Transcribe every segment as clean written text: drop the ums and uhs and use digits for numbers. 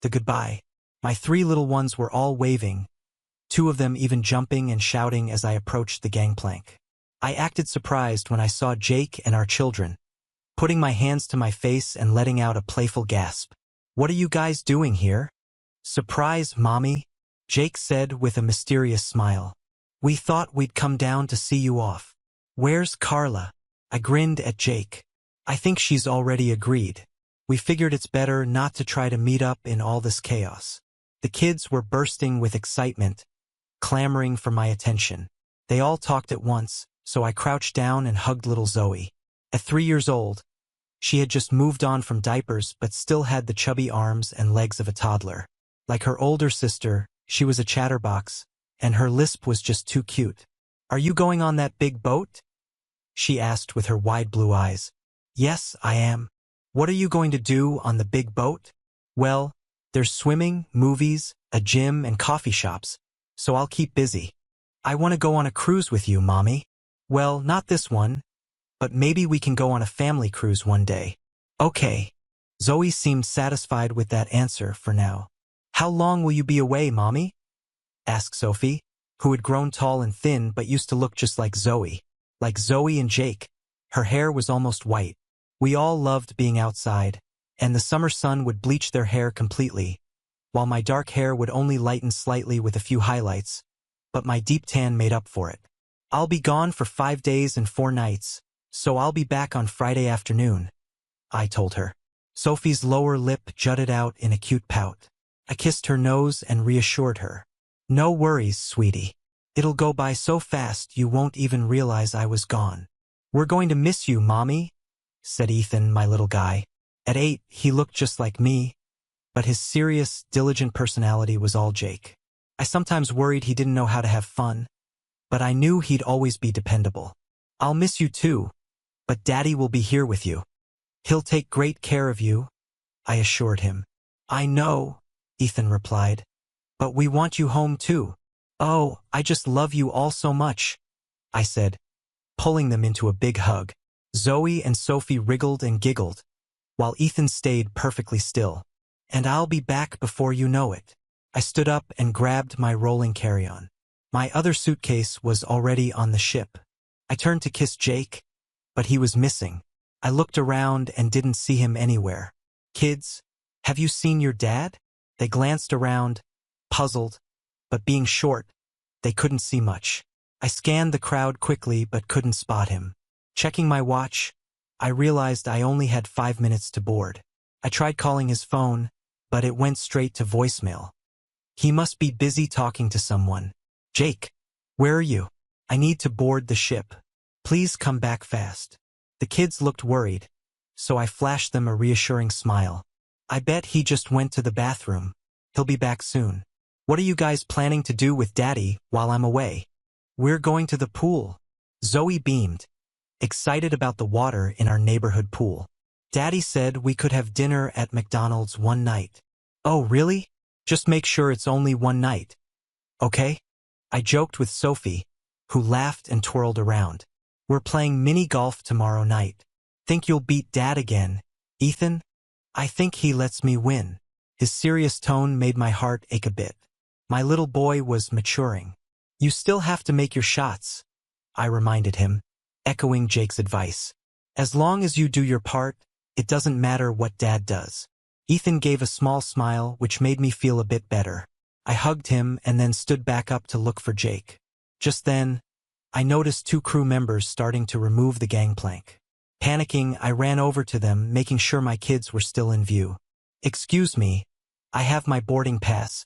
the goodbye. My 3 little ones were all waving, 2 of them even jumping and shouting as I approached the gangplank. I acted surprised when I saw Jake and our children, putting my hands to my face and letting out a playful gasp. "What are you guys doing here?" "Surprise, Mommy," Jake said with a mysterious smile. "We thought we'd come down to see you off." "Where's Carla?" I grinned at Jake. "I think she's already agreed. We figured it's better not to try to meet up in all this chaos." The kids were bursting with excitement, clamoring for my attention. They all talked at once, so I crouched down and hugged little Zoe. At 3 years old, she had just moved on from diapers but still had the chubby arms and legs of a toddler. Like her older sister, she was a chatterbox, and her lisp was just too cute. "Are you going on that big boat?" she asked with her wide blue eyes. "Yes, I am." "What are you going to do on the big boat?" "Well, there's swimming, movies, a gym, and coffee shops, so I'll keep busy." "I want to go on a cruise with you, Mommy." "Well, not this one, but maybe we can go on a family cruise one day." "Okay." Zoe seemed satisfied with that answer for now. "How long will you be away, Mommy?" asked Sophie, who had grown tall and thin but used to look just like Zoe. Like Zoe and Jake, her hair was almost white. We all loved being outside, and the summer sun would bleach their hair completely, while my dark hair would only lighten slightly with a few highlights, but my deep tan made up for it. "I'll be gone for 5 days and 4 nights, so I'll be back on Friday afternoon," I told her. Sophie's lower lip jutted out in a cute pout. I kissed her nose and reassured her. "No worries, sweetie. It'll go by so fast you won't even realize I was gone." "We're going to miss you, Mommy," said Ethan, my little guy. At 8, he looked just like me, but his serious, diligent personality was all Jake. I sometimes worried he didn't know how to have fun, but I knew he'd always be dependable. "I'll miss you too, but Daddy will be here with you. He'll take great care of you," I assured him. "I know," Ethan replied, "but we want you home too." "Oh, I just love you all so much," I said, pulling them into a big hug. Zoe and Sophie wriggled and giggled, while Ethan stayed perfectly still. "And I'll be back before you know it." I stood up and grabbed my rolling carry-on. My other suitcase was already on the ship. I turned to kiss Jake, but he was missing. I looked around and didn't see him anywhere. "Kids, have you seen your dad?" They glanced around, puzzled, but being short, they couldn't see much. I scanned the crowd quickly but couldn't spot him. Checking my watch, I realized I only had 5 minutes to board. I tried calling his phone, but it went straight to voicemail. He must be busy talking to someone. "Jake, where are you? I need to board the ship. Please come back fast." The kids looked worried, so I flashed them a reassuring smile. "I bet he just went to the bathroom. He'll be back soon." "What are you guys planning to do with Daddy while I'm away?" "We're going to the pool." Zoe beamed, excited about the water in our neighborhood pool. "Daddy said we could have dinner at McDonald's one night." "Oh, really? Just make sure it's only one night, okay?" I joked with Sophie, who laughed and twirled around. "We're playing mini golf tomorrow night. Think you'll beat Dad again, Ethan?" "I think he lets me win." His serious tone made my heart ache a bit. My little boy was maturing. "You still have to make your shots," I reminded him, echoing Jake's advice. "As long as you do your part, it doesn't matter what Dad does." Ethan gave a small smile, which made me feel a bit better. I hugged him and then stood back up to look for Jake. Just then, I noticed 2 crew members starting to remove the gangplank. Panicking, I ran over to them, making sure my kids were still in view. "Excuse me, I have my boarding pass,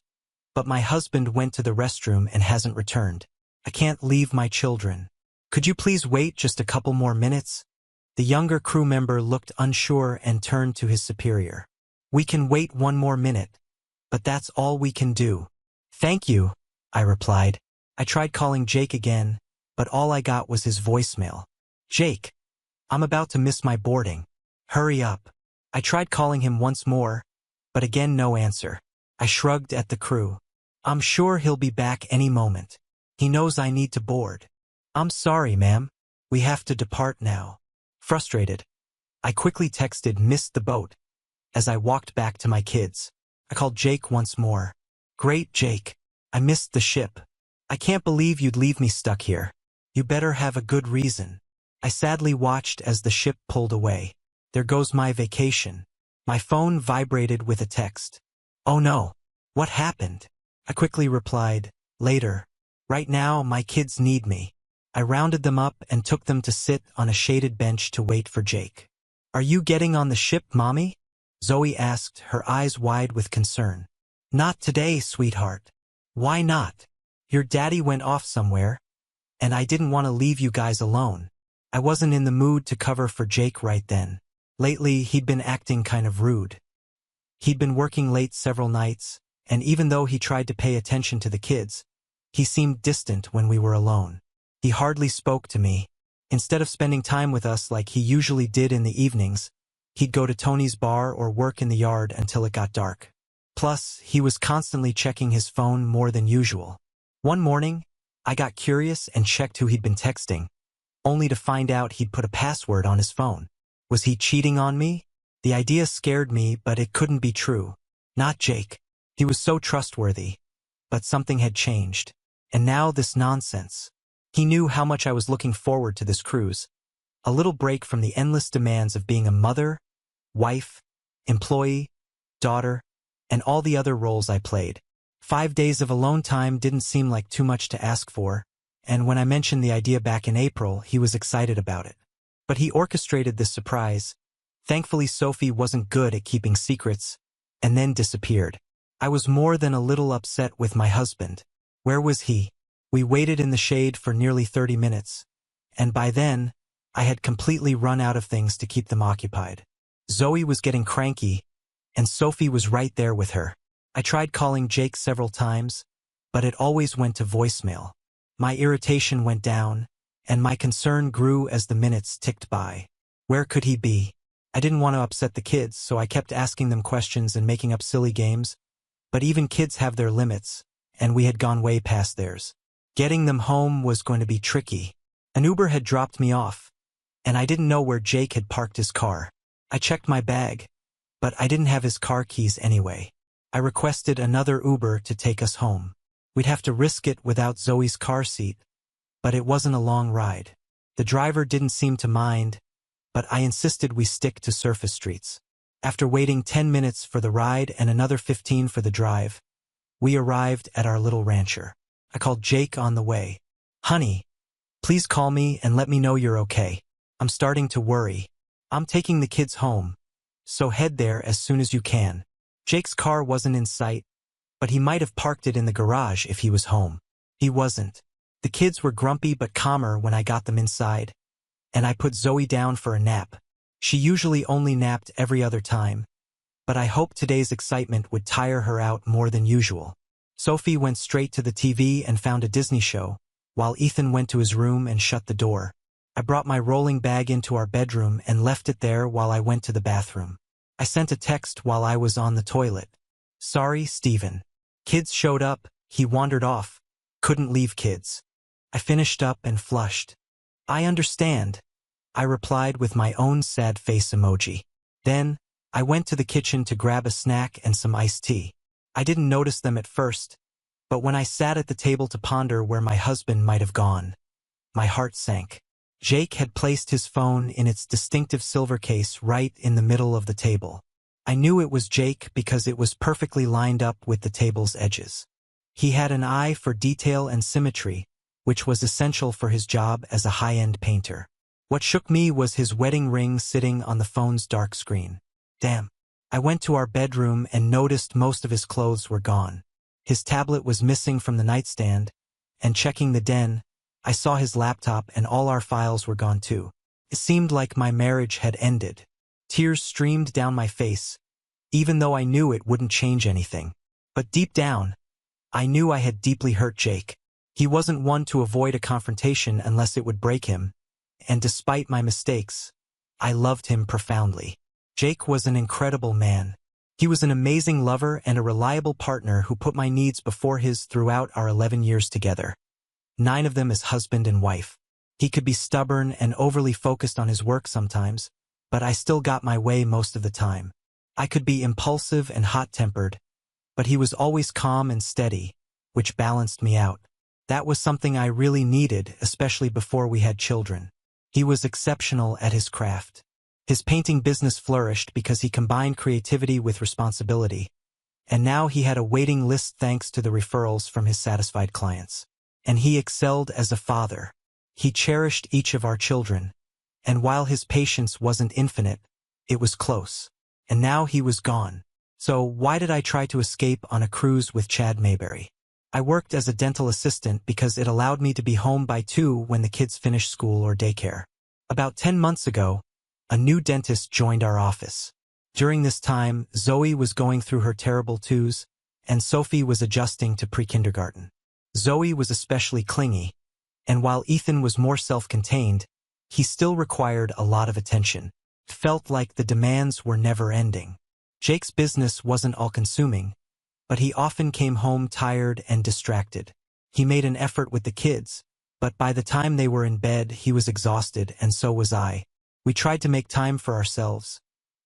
but my husband went to the restroom and hasn't returned. I can't leave my children. Could you please wait just a couple more minutes?" The younger crew member looked unsure and turned to his superior. "We can wait 1 more minute, but that's all we can do." "Thank you," I replied. I tried calling Jake again, but all I got was his voicemail. "Jake, I'm about to miss my boarding. Hurry up." I tried calling him once more, but again no answer. I shrugged at the crew. "I'm sure he'll be back any moment. He knows I need to board." "I'm sorry, ma'am. We have to depart now." Frustrated, I quickly texted "missed the boat" as I walked back to my kids. I called Jake once more. Great, Jake. I missed the ship. I can't believe you'd leave me stuck here. You better have a good reason. I sadly watched as the ship pulled away. There goes my vacation. My phone vibrated with a text. Oh no. What happened? I quickly replied, later. Right now, my kids need me. I rounded them up and took them to sit on a shaded bench to wait for Jake. Are you getting on the ship, Mommy? Zoe asked, her eyes wide with concern. Not today, sweetheart. Why not? Your daddy went off somewhere, and I didn't want to leave you guys alone. I wasn't in the mood to cover for Jake right then. Lately, he'd been acting kind of rude. He'd been working late several nights, and even though he tried to pay attention to the kids, he seemed distant when we were alone. He hardly spoke to me. Instead of spending time with us like he usually did in the evenings, he'd go to Tony's bar or work in the yard until it got dark. Plus, he was constantly checking his phone more than usual. One morning, I got curious and checked who he'd been texting, only to find out he'd put a password on his phone. Was he cheating on me? The idea scared me, but it couldn't be true. Not Jake. He was so trustworthy. But something had changed. And now this nonsense. He knew how much I was looking forward to this cruise. A little break from the endless demands of being a mother, wife, employee, daughter, and all the other roles I played. 5 days of alone time didn't seem like too much to ask for, and when I mentioned the idea back in April, he was excited about it. But he orchestrated this surprise. Thankfully, Sophie wasn't good at keeping secrets, and then disappeared. I was more than a little upset with my husband. Where was he? We waited in the shade for nearly 30 minutes, and by then, I had completely run out of things to keep them occupied. Zoe was getting cranky, and Sophie was right there with her. I tried calling Jake several times, but it always went to voicemail. My irritation went down, and my concern grew as the minutes ticked by. Where could he be? I didn't want to upset the kids, so I kept asking them questions and making up silly games. But even kids have their limits, and we had gone way past theirs. Getting them home was going to be tricky. An Uber had dropped me off, and I didn't know where Jake had parked his car. I checked my bag, but I didn't have his car keys anyway. I requested another Uber to take us home. We'd have to risk it without Zoe's car seat, but it wasn't a long ride. The driver didn't seem to mind, but I insisted we stick to surface streets. After waiting 10 minutes for the ride and another 15 for the drive, we arrived at our little rancher. I called Jake on the way. Honey, please call me and let me know you're okay. I'm starting to worry. I'm taking the kids home, so head there as soon as you can. Jake's car wasn't in sight, but he might have parked it in the garage if he was home. He wasn't. The kids were grumpy but calmer when I got them inside, and I put Zoe down for a nap. She usually only napped every other time, but I hoped today's excitement would tire her out more than usual. Sophie went straight to the TV and found a Disney show, while Ethan went to his room and shut the door. I brought my rolling bag into our bedroom and left it there while I went to the bathroom. I sent a text while I was on the toilet. Sorry, Steven. Kids showed up, he wandered off. Couldn't leave kids. I finished up and flushed. I understand. I replied with my own sad face emoji. Then, I went to the kitchen to grab a snack and some iced tea. I didn't notice them at first, but when I sat at the table to ponder where my husband might have gone, my heart sank. Jake had placed his phone in its distinctive silver case right in the middle of the table. I knew it was Jake because it was perfectly lined up with the table's edges. He had an eye for detail and symmetry, which was essential for his job as a high-end painter. What shook me was his wedding ring sitting on the phone's dark screen. Damn. I went to our bedroom and noticed most of his clothes were gone. His tablet was missing from the nightstand, and checking the den, I saw his laptop and all our files were gone too. It seemed like my marriage had ended. Tears streamed down my face, even though I knew it wouldn't change anything. But deep down, I knew I had deeply hurt Jake. He wasn't one to avoid a confrontation unless it would break him, and despite my mistakes, I loved him profoundly. Jake was an incredible man. He was an amazing lover and a reliable partner who put my needs before his throughout our 11 years together. 9 of them as husband and wife. He could be stubborn and overly focused on his work sometimes, but I still got my way most of the time. I could be impulsive and hot-tempered, but he was always calm and steady, which balanced me out. That was something I really needed, especially before we had children. He was exceptional at his craft. His painting business flourished because he combined creativity with responsibility, and now he had a waiting list thanks to the referrals from his satisfied clients. And he excelled as a father. He cherished each of our children, and while his patience wasn't infinite, it was close. And now he was gone. So why did I try to escape on a cruise with Chad Mayberry? I worked as a dental assistant because it allowed me to be home by 2 when the kids finished school or daycare. About 10 months ago, a new dentist joined our office. During this time, Zoe was going through her terrible twos, and Sophie was adjusting to pre-kindergarten. Zoe was especially clingy, and while Ethan was more self-contained, he still required a lot of attention. It felt like the demands were never-ending. Jake's business wasn't all-consuming, but he often came home tired and distracted. He made an effort with the kids, but by the time they were in bed, he was exhausted, and so was I. We tried to make time for ourselves,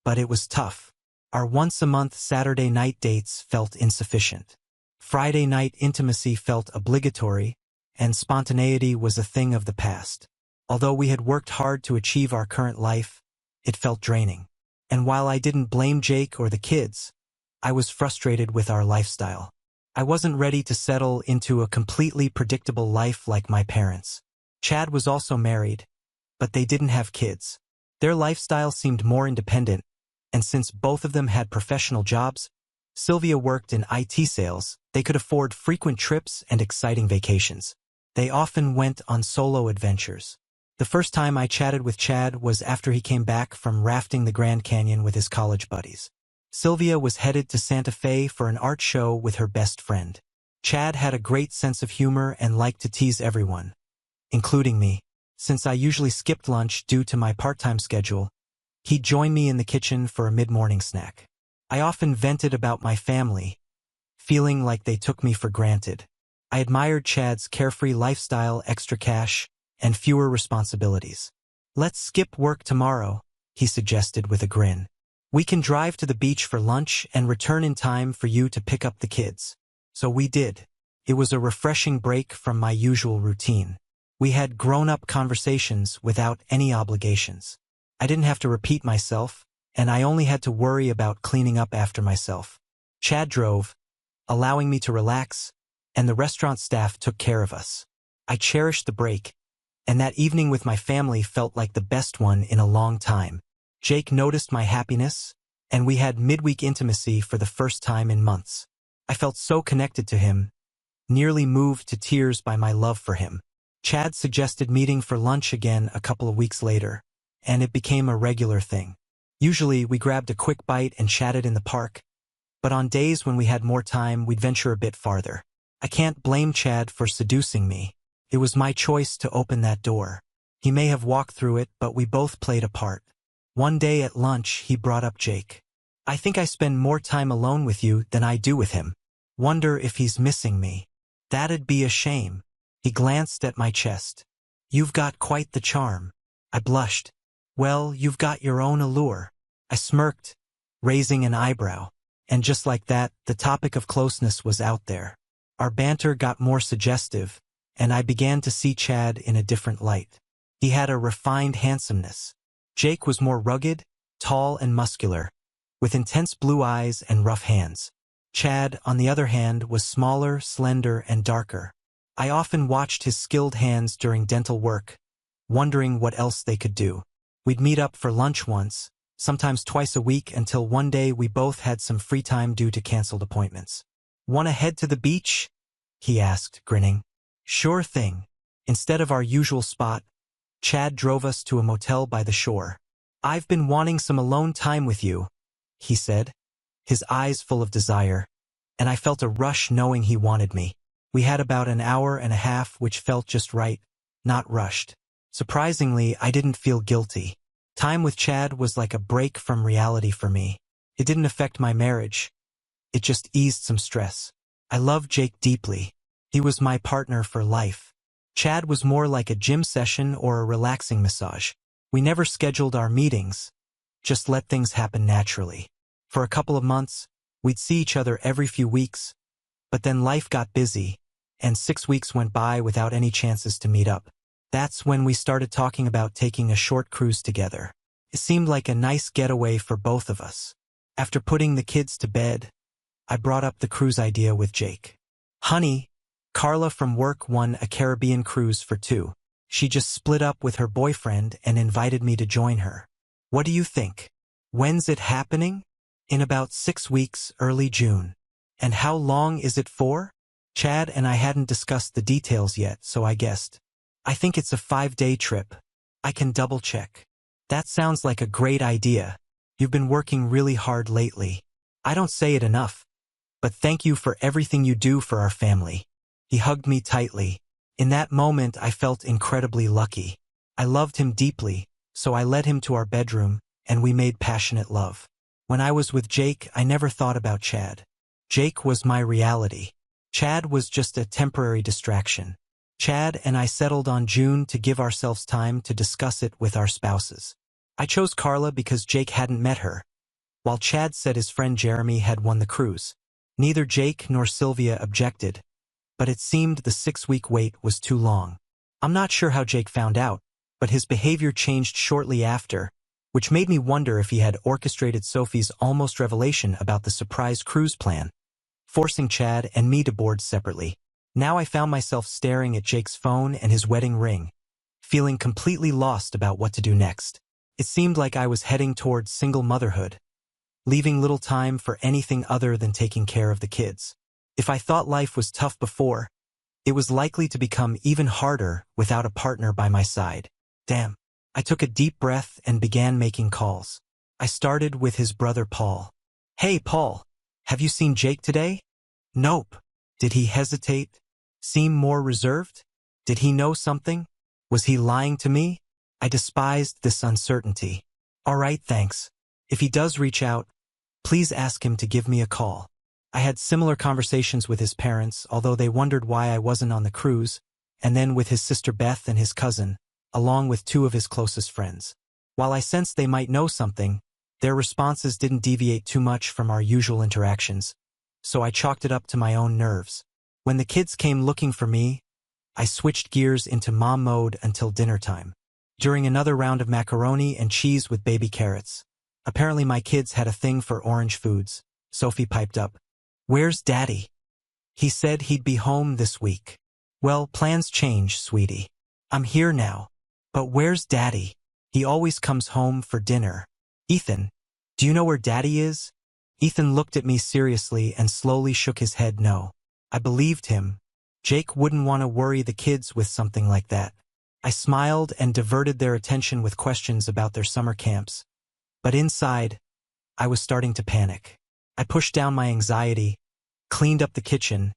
but it was tough. Our once-a-month Saturday night dates felt insufficient. Friday night intimacy felt obligatory, and spontaneity was a thing of the past. Although we had worked hard to achieve our current life, it felt draining. And while I didn't blame Jake or the kids, I was frustrated with our lifestyle. I wasn't ready to settle into a completely predictable life like my parents. Chad was also married, but they didn't have kids. Their lifestyle seemed more independent, and since both of them had professional jobs, Sylvia worked in IT sales, they could afford frequent trips and exciting vacations. They often went on solo adventures. The first time I chatted with Chad was after he came back from rafting the Grand Canyon with his college buddies. Sylvia was headed to Santa Fe for an art show with her best friend. Chad had a great sense of humor and liked to tease everyone, including me. Since I usually skipped lunch due to my part-time schedule, he'd join me in the kitchen for a mid-morning snack. I often vented about my family, feeling like they took me for granted. I admired Chad's carefree lifestyle, extra cash, and fewer responsibilities. "Let's skip work tomorrow," he suggested with a grin. "We can drive to the beach for lunch and return in time for you to pick up the kids." So we did. It was a refreshing break from my usual routine. We had grown-up conversations without any obligations. I didn't have to repeat myself, and I only had to worry about cleaning up after myself. Chad drove, allowing me to relax, and the restaurant staff took care of us. I cherished the break, and that evening with my family felt like the best one in a long time. Jake noticed my happiness, and we had midweek intimacy for the first time in months. I felt so connected to him, nearly moved to tears by my love for him. Chad suggested meeting for lunch again a couple of weeks later, and it became a regular thing. Usually, we grabbed a quick bite and chatted in the park, but on days when we had more time, we'd venture a bit farther. I can't blame Chad for seducing me. It was my choice to open that door. He may have walked through it, but we both played a part. One day at lunch, he brought up Jake. "I think I spend more time alone with you than I do with him. Wonder if he's missing me. That'd be a shame." He glanced at my chest. "You've got quite the charm." I blushed. "Well, you've got your own allure." I smirked, raising an eyebrow. And just like that, the topic of closeness was out there. Our banter got more suggestive, and I began to see Chad in a different light. He had a refined handsomeness. Jake was more rugged, tall and muscular, with intense blue eyes and rough hands. Chad, on the other hand, was smaller, slender, and darker. I often watched his skilled hands during dental work, wondering what else they could do. We'd meet up for lunch once, sometimes twice a week, until one day we both had some free time due to canceled appointments. "Wanna head to the beach?" he asked, grinning. "Sure thing." Instead of our usual spot, Chad drove us to a motel by the shore. "I've been wanting some alone time with you," he said, his eyes full of desire, and I felt a rush knowing he wanted me. We had about an hour and a half, which felt just right, not rushed. Surprisingly, I didn't feel guilty. Time with Chad was like a break from reality for me. It didn't affect my marriage. It just eased some stress. I loved Jake deeply. He was my partner for life. Chad was more like a gym session or a relaxing massage. We never scheduled our meetings, just let things happen naturally. For a couple of months, We'd see each other every few weeks, but then life got busy, and 6 weeks went by without any chances to meet up. That's when we started talking about taking a short cruise together. It seemed like a nice getaway for both of us. After putting the kids to bed, I brought up the cruise idea with Jake. Honey, Carla from work won a Caribbean cruise for 2. She just split up with her boyfriend and invited me to join her. What do you think? When's it happening? In about 6 weeks, early June. And how long is it for? Chad and I hadn't discussed the details yet, so I guessed. I think it's a 5-day trip. I can double-check. That sounds like a great idea. You've been working really hard lately. I don't say it enough, but thank you for everything you do for our family. He hugged me tightly. In that moment, I felt incredibly lucky. I loved him deeply, so I led him to our bedroom, and we made passionate love. When I was with Jake, I never thought about Chad. Jake was my reality. Chad was just a temporary distraction. Chad and I settled on June to give ourselves time to discuss it with our spouses. I chose Carla because Jake hadn't met her, while Chad said his friend Jeremy had won the cruise. Neither Jake nor Sylvia objected, but it seemed the 6-week wait was too long. I'm not sure how Jake found out, but his behavior changed shortly after, which made me wonder if he had orchestrated Sophie's almost revelation about the surprise cruise plan, forcing Chad and me to board separately. Now I found myself staring at Jake's phone and his wedding ring, feeling completely lost about what to do next. It seemed like I was heading towards single motherhood, leaving little time for anything other than taking care of the kids. If I thought life was tough before, it was likely to become even harder without a partner by my side. Damn. I took a deep breath and began making calls. I started with his brother Paul. Hey Paul, have you seen Jake today? Nope. Did he hesitate? Seem more reserved? Did he know something? Was he lying to me? I despised this uncertainty. All right, thanks. If he does reach out, please ask him to give me a call. I had similar conversations with his parents, although they wondered why I wasn't on the cruise, and then with his sister Beth and his cousin, along with 2 of his closest friends. While I sensed they might know something, their responses didn't deviate too much from our usual interactions, so I chalked it up to my own nerves. When the kids came looking for me, I switched gears into mom mode until dinner time. During another round of macaroni and cheese with baby carrots. Apparently my kids had a thing for orange foods. Sophie piped up. Where's Daddy? He said he'd be home this week. Well, plans change, sweetie. I'm here now. But where's Daddy? He always comes home for dinner. Ethan, do you know where Daddy is? Ethan looked at me seriously and slowly shook his head no. I believed him. Jake wouldn't want to worry the kids with something like that. I smiled and diverted their attention with questions about their summer camps. But inside, I was starting to panic. I pushed down my anxiety, cleaned up the kitchen,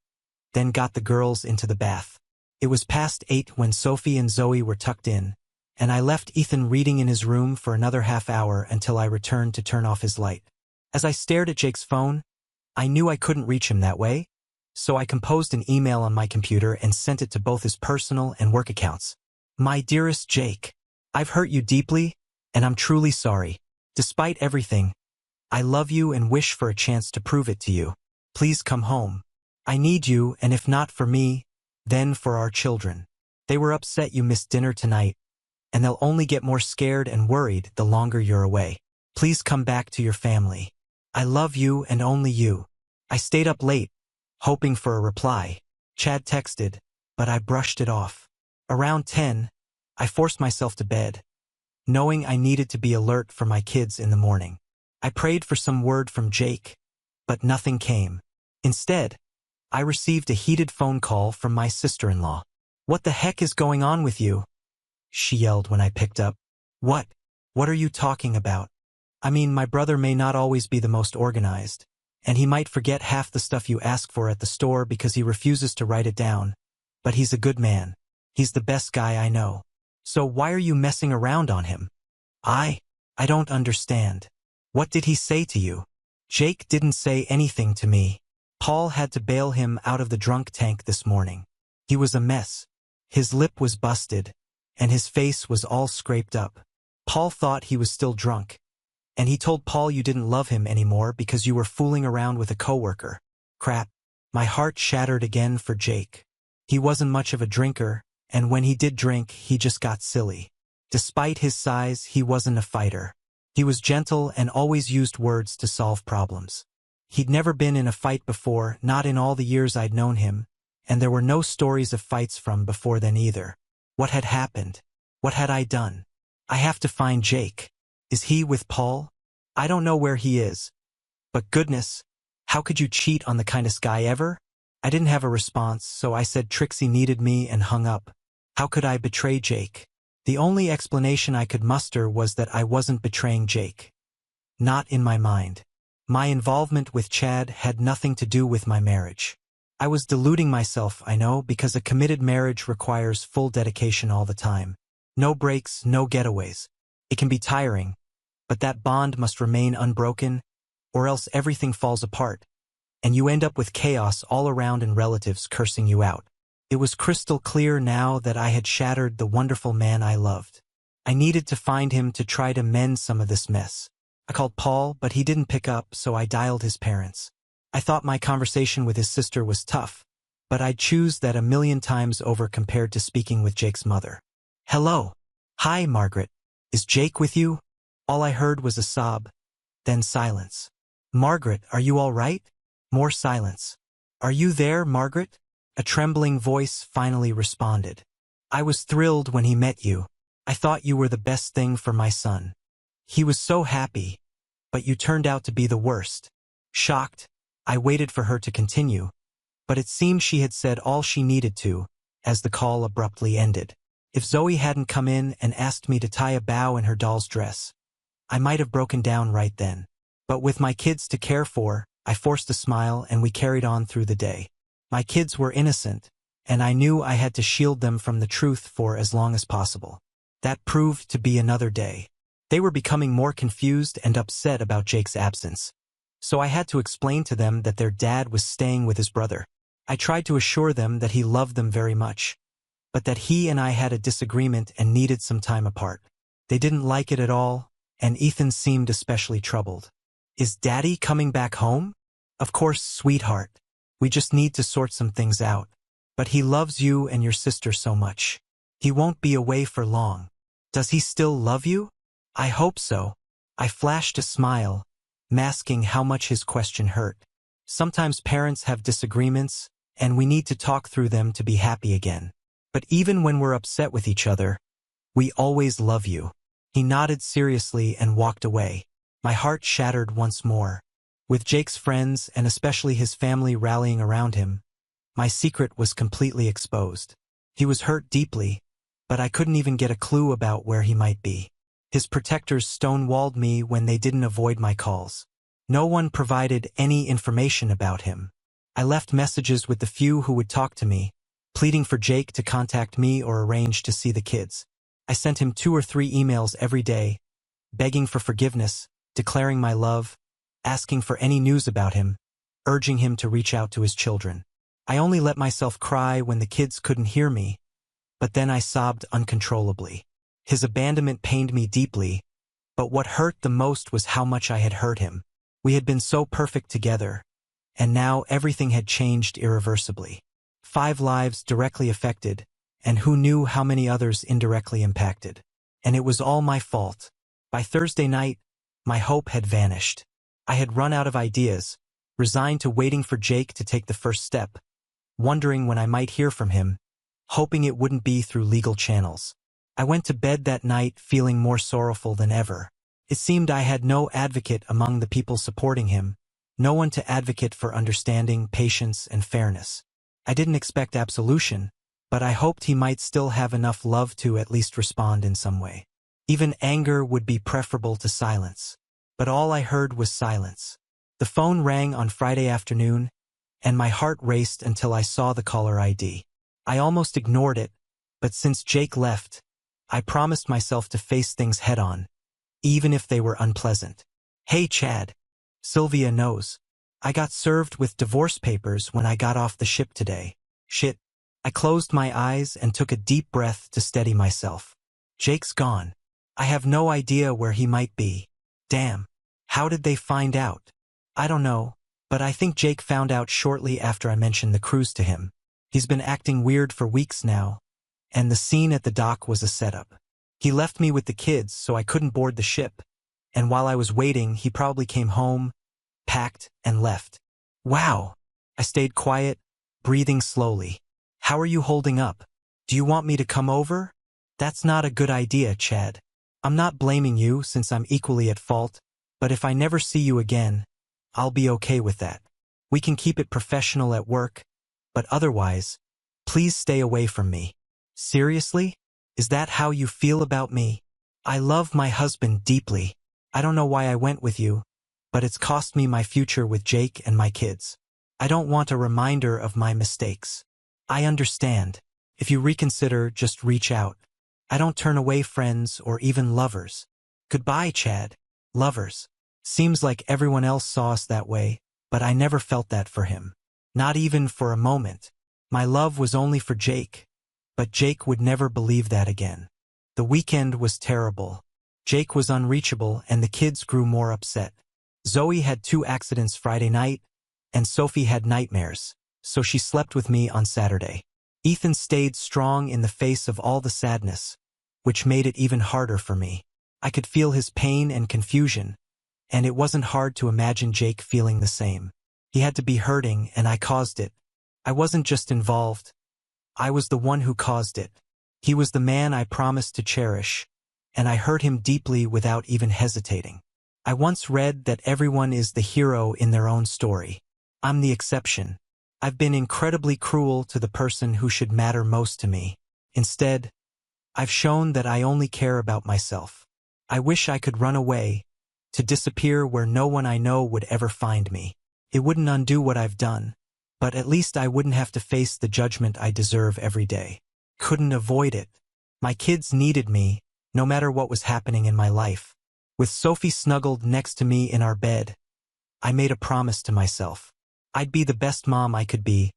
then got the girls into the bath. It was past 8 when Sophie and Zoe were tucked in, and I left Ethan reading in his room for another half hour until I returned to turn off his light. As I stared at Jake's phone, I knew I couldn't reach him that way, so I composed an email on my computer and sent it to both his personal and work accounts. My dearest Jake, I've hurt you deeply, and I'm truly sorry. Despite everything, I love you and wish for a chance to prove it to you. Please come home. I need you, and if not for me, then for our children. They were upset you missed dinner tonight, and they'll only get more scared and worried the longer you're away. Please come back to your family. I love you and only you. I stayed up late, hoping for a reply. Chad texted, but I brushed it off. Around 10, I forced myself to bed, knowing I needed to be alert for my kids in the morning. I prayed for some word from Jake, but nothing came. Instead, I received a heated phone call from my sister-in-law. What the heck is going on with you? She yelled when I picked up. What? What are you talking about? I mean, my brother may not always be the most organized, and he might forget half the stuff you ask for at the store because he refuses to write it down, but he's a good man. He's the best guy I know. So why are you messing around on him? I don't understand. What did he say to you? Jake didn't say anything to me. Paul had to bail him out of the drunk tank this morning. He was a mess. His lip was busted, and his face was all scraped up. Paul thought he was still drunk, And he told Paul you didn't love him anymore because you were fooling around with a coworker. Crap. My heart shattered again for Jake. He wasn't much of a drinker, and when he did drink, he just got silly. Despite his size, he wasn't a fighter. He was gentle and always used words to solve problems. He'd never been in a fight before, not in all the years I'd known him, and there were no stories of fights from before then either. What had happened? What had I done? I have to find Jake. Is he with Paul? I don't know where he is. But goodness, how could you cheat on the kindest guy ever? I didn't have a response, so I said Trixie needed me and hung up. How could I betray Jake? The only explanation I could muster was that I wasn't betraying Jake. Not in my mind. My involvement with Chad had nothing to do with my marriage. I was deluding myself, I know, because a committed marriage requires full dedication all the time. No breaks, no getaways. It can be tiring, but that bond must remain unbroken, or else everything falls apart, and you end up with chaos all around and relatives cursing you out. It was crystal clear now that I had shattered the wonderful man I loved. I needed to find him to try to mend some of this mess. I called Paul, but he didn't pick up, so I dialed his parents. I thought my conversation with his sister was tough, but I'd choose that a million times over compared to speaking with Jake's mother. Hello. Hi, Margaret. Is Jake with you? All I heard was a sob, then silence. Margaret, are you all right? More silence. Are you there, Margaret? A trembling voice finally responded. I was thrilled when he met you. I thought you were the best thing for my son. He was so happy, but you turned out to be the worst. Shocked, I waited for her to continue, but it seemed she had said all she needed to, as the call abruptly ended. If Zoe hadn't come in and asked me to tie a bow in her doll's dress, I might have broken down right then. But with my kids to care for, I forced a smile and we carried on through the day. My kids were innocent, and I knew I had to shield them from the truth for as long as possible. That proved to be another day. They were becoming more confused and upset about Jake's absence, so I had to explain to them that their dad was staying with his brother. I tried to assure them that he loved them very much, but that he and I had a disagreement and needed some time apart. They didn't like it at all, and Ethan seemed especially troubled. Is Daddy coming back home? Of course, sweetheart. We just need to sort some things out. But he loves you and your sister so much. He won't be away for long. Does he still love you? I hope so. I flashed a smile, masking how much his question hurt. Sometimes parents have disagreements, and we need to talk through them to be happy again. But even when we're upset with each other, we always love you. He nodded seriously and walked away. My heart shattered once more. With Jake's friends and especially his family rallying around him, my secret was completely exposed. He was hurt deeply, but I couldn't even get a clue about where he might be. His protectors stonewalled me when they didn't avoid my calls. No one provided any information about him. I left messages with the few who would talk to me, pleading for Jake to contact me or arrange to see the kids. I sent him 2 or 3 emails every day, begging for forgiveness, declaring my love, asking for any news about him, urging him to reach out to his children. I only let myself cry when the kids couldn't hear me, but then I sobbed uncontrollably. His abandonment pained me deeply, but what hurt the most was how much I had hurt him. We had been so perfect together, and now everything had changed irreversibly. 5 lives directly affected, and who knew how many others indirectly impacted. And it was all my fault. By Thursday night, my hope had vanished. I had run out of ideas, resigned to waiting for Jake to take the first step, wondering when I might hear from him, hoping it wouldn't be through legal channels. I went to bed that night feeling more sorrowful than ever. It seemed I had no advocate among the people supporting him, no one to advocate for understanding, patience, and fairness. I didn't expect absolution, but I hoped he might still have enough love to at least respond in some way. Even anger would be preferable to silence. But all I heard was silence. The phone rang on Friday afternoon, and my heart raced until I saw the caller ID. I almost ignored it, but since Jake left, I promised myself to face things head-on, even if they were unpleasant. Hey Chad. Sylvia knows. I got served with divorce papers when I got off the ship today. Shit. I closed my eyes and took a deep breath to steady myself. Jake's gone. I have no idea where he might be. Damn. How did they find out? I don't know, but I think Jake found out shortly after I mentioned the cruise to him. He's been acting weird for weeks now, and the scene at the dock was a setup. He left me with the kids so I couldn't board the ship, and while I was waiting, he probably came home, packed, and left. Wow. I stayed quiet, breathing slowly. How are you holding up? Do you want me to come over? That's not a good idea, Chad. I'm not blaming you since I'm equally at fault, but if I never see you again, I'll be okay with that. We can keep it professional at work, but otherwise, please stay away from me. Seriously? Is that how you feel about me? I love my husband deeply. I don't know why I went with you, but it's cost me my future with Jake and my kids. I don't want a reminder of my mistakes. I understand. If you reconsider, just reach out. I don't turn away friends or even lovers. Goodbye, Chad. Lovers. Seems like everyone else saw us that way, but I never felt that for him. Not even for a moment. My love was only for Jake, but Jake would never believe that again. The weekend was terrible. Jake was unreachable and the kids grew more upset. Zoe had 2 accidents Friday night, and Sophie had nightmares, so she slept with me on Saturday. Ethan stayed strong in the face of all the sadness, which made it even harder for me. I could feel his pain and confusion, and it wasn't hard to imagine Jake feeling the same. He had to be hurting, and I caused it. I wasn't just involved. I was the one who caused it. He was the man I promised to cherish, and I hurt him deeply without even hesitating. I once read that everyone is the hero in their own story. I'm the exception. I've been incredibly cruel to the person who should matter most to me. Instead, I've shown that I only care about myself. I wish I could run away, to disappear where no one I know would ever find me. It wouldn't undo what I've done, but at least I wouldn't have to face the judgment I deserve every day. Couldn't avoid it. My kids needed me, no matter what was happening in my life. With Sophie snuggled next to me in our bed, I made a promise to myself. I'd be the best mom I could be,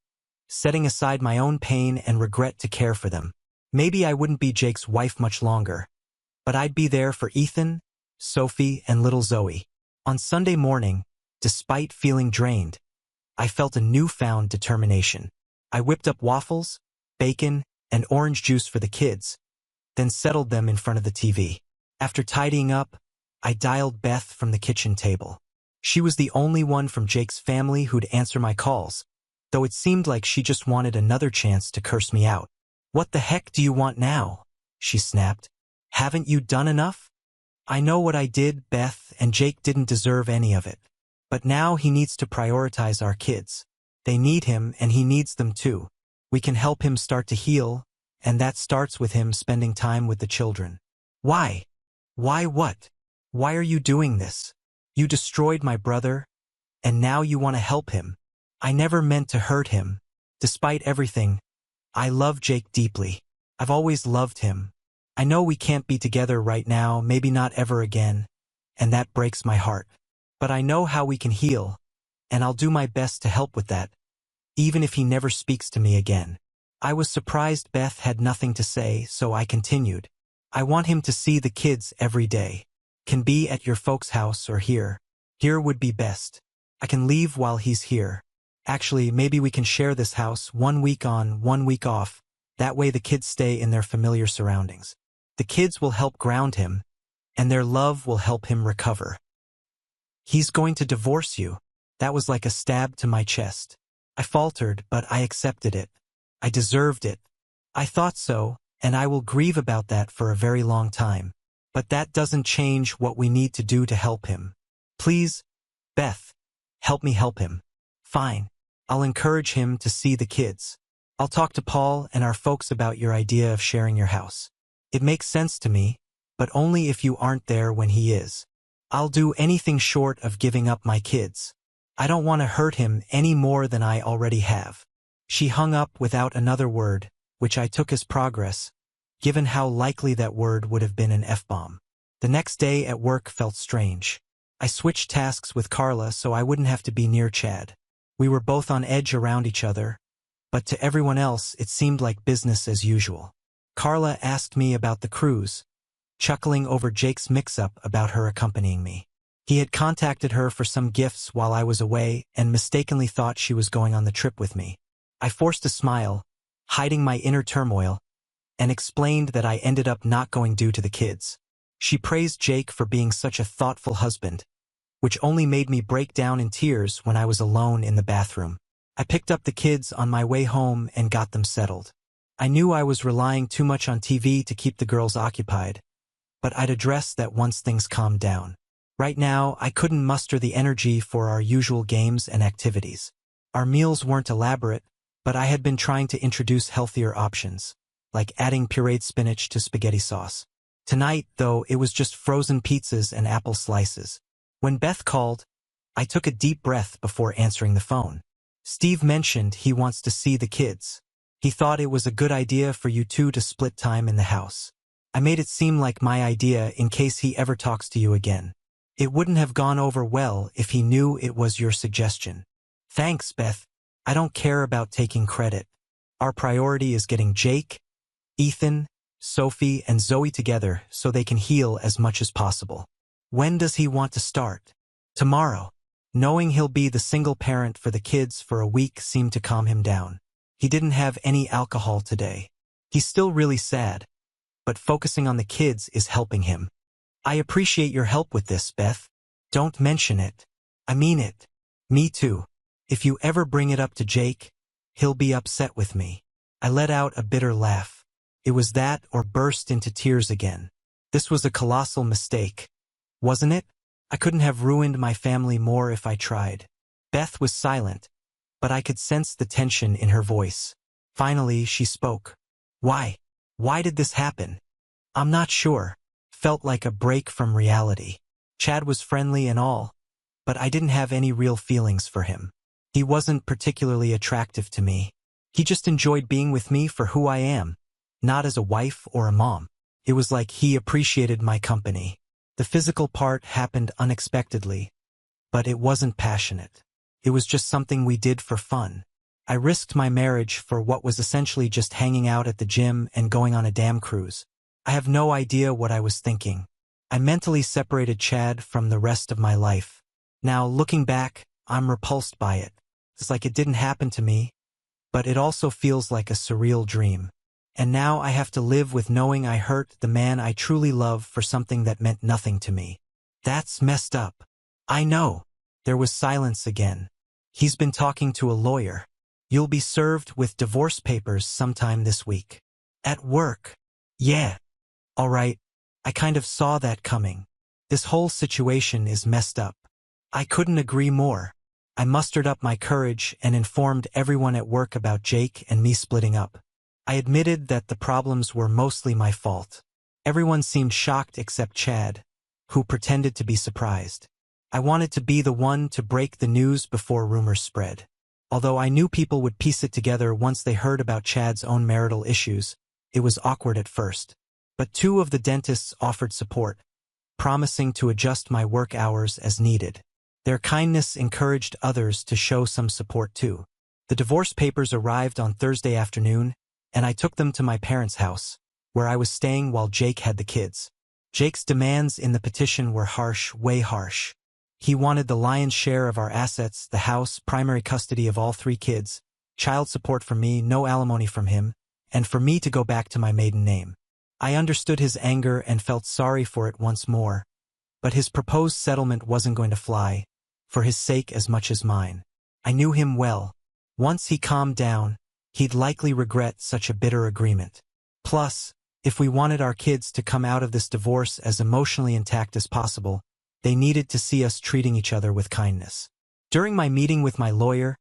setting aside my own pain and regret to care for them. Maybe I wouldn't be Jake's wife much longer, but I'd be there for Ethan, Sophie, and little Zoe. On Sunday morning, despite feeling drained, I felt a newfound determination. I whipped up waffles, bacon, and orange juice for the kids, then settled them in front of the TV. After tidying up, I dialed Beth from the kitchen table. She was the only one from Jake's family who'd answer my calls, though it seemed like she just wanted another chance to curse me out. "What the heck do you want now?" she snapped. "Haven't you done enough? I know what I did, Beth, and Jake didn't deserve any of it. But now he needs to prioritize our kids. They need him and he needs them too. We can help him start to heal, and that starts with him spending time with the children." "Why? Why what? Why are you doing this? You destroyed my brother, and now you want to help him. I never meant to hurt him. Despite everything, I love Jake deeply. I've always loved him. I know we can't be together right now, maybe not ever again, and that breaks my heart. But I know how we can heal, and I'll do my best to help with that, even if he never speaks to me again." I was surprised Beth had nothing to say, so I continued. "I want him to see the kids every day. Can be at your folks' house or here. Here would be best. I can leave while he's here. Actually, maybe we can share this house 1 week on, 1 week off. That way the kids stay in their familiar surroundings. The kids will help ground him, and their love will help him recover." "He's going to divorce you." That was like a stab to my chest. I faltered, but I accepted it. I deserved it. I thought so, and I will grieve about that for a very long time. But that doesn't change what we need to do to help him. Please, Beth, help me help him. Fine. I'll encourage him to see the kids. I'll talk to Paul and our folks about your idea of sharing your house. It makes sense to me, but only if you aren't there when he is. I'll do anything short of giving up my kids. I don't want to hurt him any more than I already have. She hung up without another word, which I took as progress, given how likely that word would have been an F-bomb. The next day at work felt strange. I switched tasks with Carla so I wouldn't have to be near Chad. We were both on edge around each other, but to everyone else it seemed like business as usual. Carla asked me about the cruise, chuckling over Jake's mix-up about her accompanying me. He had contacted her for some gifts while I was away and mistakenly thought she was going on the trip with me. I forced a smile, hiding my inner turmoil, and explained that I ended up not going due to the kids. She praised Jake for being such a thoughtful husband, which only made me break down in tears when I was alone in the bathroom. I picked up the kids on my way home and got them settled. I knew I was relying too much on TV to keep the girls occupied, but I'd address that once things calmed down. Right now, I couldn't muster the energy for our usual games and activities. Our meals weren't elaborate, but I had been trying to introduce healthier options, like adding pureed spinach to spaghetti sauce. Tonight, though, it was just frozen pizzas and apple slices. When Beth called, I took a deep breath before answering the phone. Steve mentioned he wants to see the kids. He thought it was a good idea for you two to split time in the house. I made it seem like my idea in case he ever talks to you again. It wouldn't have gone over well if he knew it was your suggestion. Thanks, Beth. I don't care about taking credit. Our priority is getting Jake, Ethan, Sophie, and Zoe together so they can heal as much as possible. When does he want to start? Tomorrow. Knowing he'll be the single parent for the kids for a week seemed to calm him down. He didn't have any alcohol today. He's still really sad, but focusing on the kids is helping him. I appreciate your help with this, Beth. Don't mention it. I mean it. Me too. If you ever bring it up to Jake, he'll be upset with me. I let out a bitter laugh. It was that or burst into tears again. This was a colossal mistake, wasn't it? I couldn't have ruined my family more if I tried. Beth was silent, but I could sense the tension in her voice. Finally, she spoke. Why? Why did this happen? I'm not sure. Felt like a break from reality. Chad was friendly and all, but I didn't have any real feelings for him. He wasn't particularly attractive to me. He just enjoyed being with me for who I am, not as a wife or a mom. It was like he appreciated my company. The physical part happened unexpectedly, but it wasn't passionate. It was just something we did for fun. I risked my marriage for what was essentially just hanging out at the gym and going on a damn cruise. I have no idea what I was thinking. I mentally separated Chad from the rest of my life. Now, looking back, I'm repulsed by it. It's like it didn't happen to me, but it also feels like a surreal dream. And now I have to live with knowing I hurt the man I truly love for something that meant nothing to me. That's messed up. I know. There was silence again. He's been talking to a lawyer. You'll be served with divorce papers sometime this week. At work. Yeah. All right. I kind of saw that coming. This whole situation is messed up. I couldn't agree more. I mustered up my courage and informed everyone at work about Jake and me splitting up. I admitted that the problems were mostly my fault. Everyone seemed shocked except Chad, who pretended to be surprised. I wanted to be the one to break the news before rumors spread. Although I knew people would piece it together once they heard about Chad's own marital issues, it was awkward at first. But two of the dentists offered support, promising to adjust my work hours as needed. Their kindness encouraged others to show some support too. The divorce papers arrived on Thursday afternoon, and I took them to my parents' house, where I was staying while Jake had the kids. Jake's demands in the petition were harsh, way harsh. He wanted the lion's share of our assets, the house, primary custody of all 3 kids, child support from me, no alimony from him, and for me to go back to my maiden name. I understood his anger and felt sorry for it once more, but his proposed settlement wasn't going to fly, for his sake as much as mine. I knew him well. Once he calmed down, he'd likely regret such a bitter agreement. Plus, if we wanted our kids to come out of this divorce as emotionally intact as possible, they needed to see us treating each other with kindness. During my meeting with my lawyer,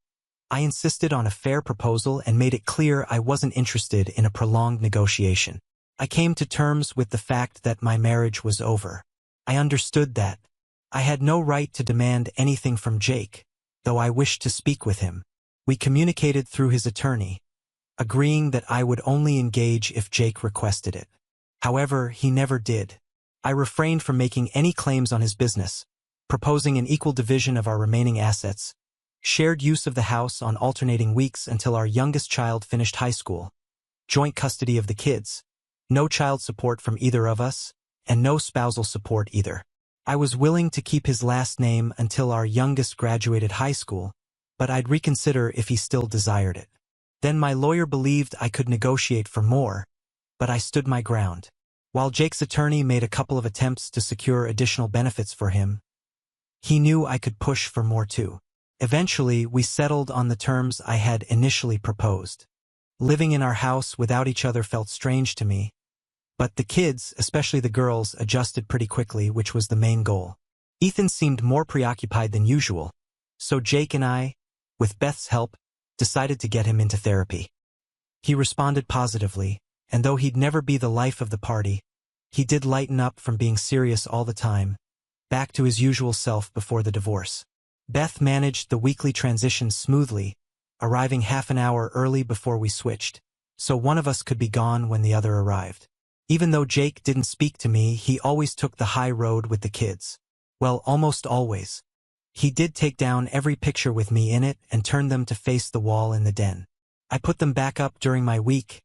I insisted on a fair proposal and made it clear I wasn't interested in a prolonged negotiation. I came to terms with the fact that my marriage was over. I understood that. I had no right to demand anything from Jake, though I wished to speak with him. We communicated through his attorney, agreeing that I would only engage if Jake requested it. However, he never did. I refrained from making any claims on his business, proposing an equal division of our remaining assets, shared use of the house on alternating weeks until our youngest child finished high school, joint custody of the kids, no child support from either of us, and no spousal support either. I was willing to keep his last name until our youngest graduated high school, but I'd reconsider if he still desired it. Then my lawyer believed I could negotiate for more, but I stood my ground. While Jake's attorney made a couple of attempts to secure additional benefits for him, he knew I could push for more too. Eventually, we settled on the terms I had initially proposed. Living in our house without each other felt strange to me, but the kids, especially the girls, adjusted pretty quickly, which was the main goal. Ethan seemed more preoccupied than usual, so Jake and I, with Beth's help, decided to get him into therapy. He responded positively, and though he'd never be the life of the party, he did lighten up from being serious all the time, back to his usual self before the divorce. Beth managed the weekly transition smoothly, arriving half an hour early before we switched, so one of us could be gone when the other arrived. Even though Jake didn't speak to me, he always took the high road with the kids. Well, almost always. He did take down every picture with me in it and turned them to face the wall in the den. I put them back up during my week,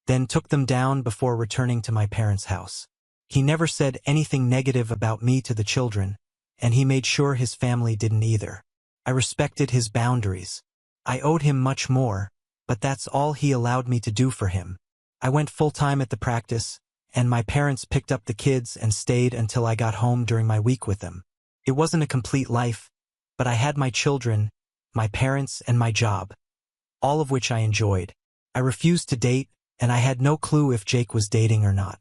then took them down before returning to my parents' house. He never said anything negative about me to the children, and he made sure his family didn't either. I respected his boundaries. I owed him much more, but that's all he allowed me to do for him. I went full-time at the practice, and my parents picked up the kids and stayed until I got home during my week with them. It wasn't a complete life, but I had my children, my parents, and my job, all of which I enjoyed. I refused to date, and I had no clue if Jake was dating or not.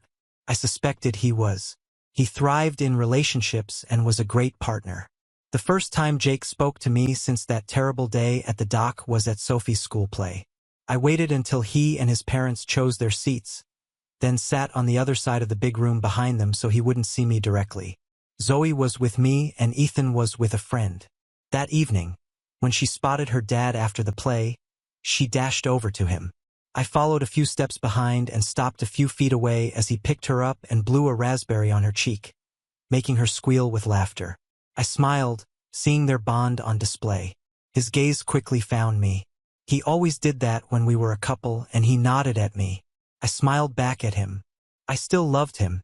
I suspected he was. He thrived in relationships and was a great partner. The first time Jake spoke to me since that terrible day at the dock was at Sophie's school play. I waited until he and his parents chose their seats, then sat on the other side of the big room behind them so he wouldn't see me directly. Zoe was with me and Ethan was with a friend. That evening, when she spotted her dad after the play, she dashed over to him. I followed a few steps behind and stopped a few feet away as he picked her up and blew a raspberry on her cheek, making her squeal with laughter. I smiled, seeing their bond on display. His gaze quickly found me. He always did that when we were a couple, and he nodded at me. I smiled back at him. I still loved him,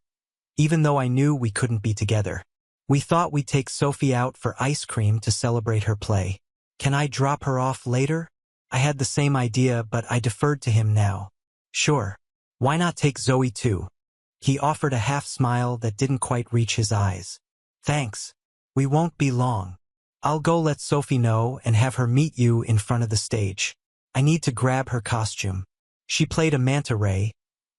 even though I knew we couldn't be together. We thought we'd take Sophie out for ice cream to celebrate her play. Can I drop her off later? I had the same idea, but I deferred to him now. Sure. Why not take Zoe too? He offered a half smile that didn't quite reach his eyes. Thanks. We won't be long. I'll go let Sophie know and have her meet you in front of the stage. I need to grab her costume. She played a manta ray,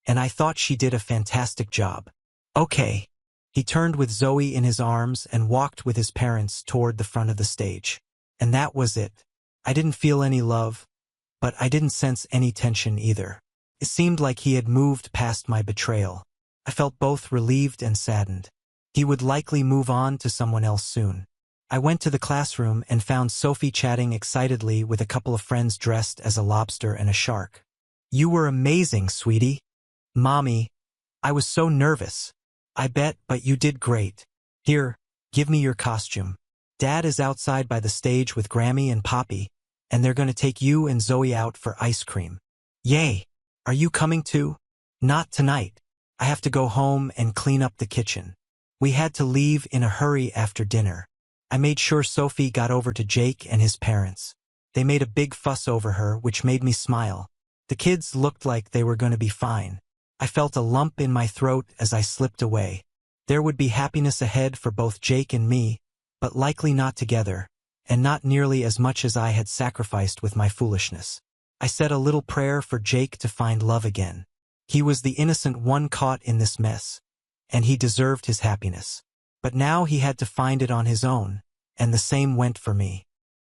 and I thought she did a fantastic job. Okay. He turned with Zoe in his arms and walked with his parents toward the front of the stage. And that was it. I didn't feel any love, but I didn't sense any tension either. It seemed like he had moved past my betrayal. I felt both relieved and saddened. He would likely move on to someone else soon. I went to the classroom and found Sophie chatting excitedly with a couple of friends dressed as a lobster and a shark. You were amazing, sweetie. Mommy, I was so nervous. I bet, but you did great. Here, give me your costume. Dad is outside by the stage with Grammy and Poppy, and they're going to take you and Zoe out for ice cream. Yay! Are you coming too? Not tonight. I have to go home and clean up the kitchen. We had to leave in a hurry after dinner. I made sure Sophie got over to Jake and his parents. They made a big fuss over her, which made me smile. The kids looked like they were going to be fine. I felt a lump in my throat as I slipped away. There would be happiness ahead for both Jake and me, but likely not together, and not nearly as much as I had sacrificed with my foolishness. I said a little prayer for Jake to find love again. He was the innocent one caught in this mess, and he deserved his happiness. But now he had to find it on his own, and the same went for me.